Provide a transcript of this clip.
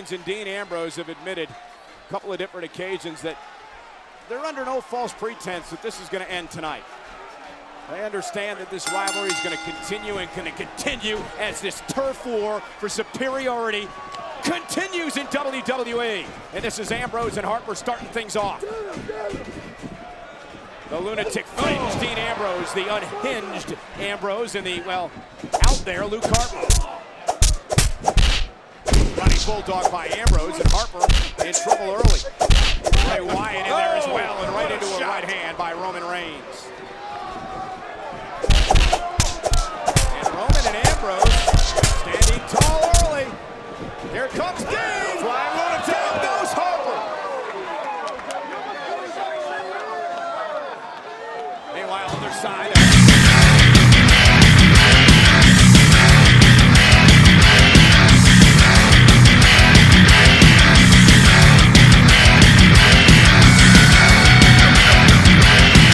Reigns and Dean Ambrose have admitted a couple of different occasions that they're under no false pretense that this is going to end tonight. They understand that this rivalry is going to continue and going to continue as this turf war for superiority continues in WWE. And this is Ambrose and Harper starting things off. The lunatic fringe, Dean Ambrose, the unhinged Ambrose, and the, well, out there, Luke Harper. Running bulldog by Ambrose, and Harper in trouble early. Bray Wyatt in there as well, and right into a right hand by Roman Reigns.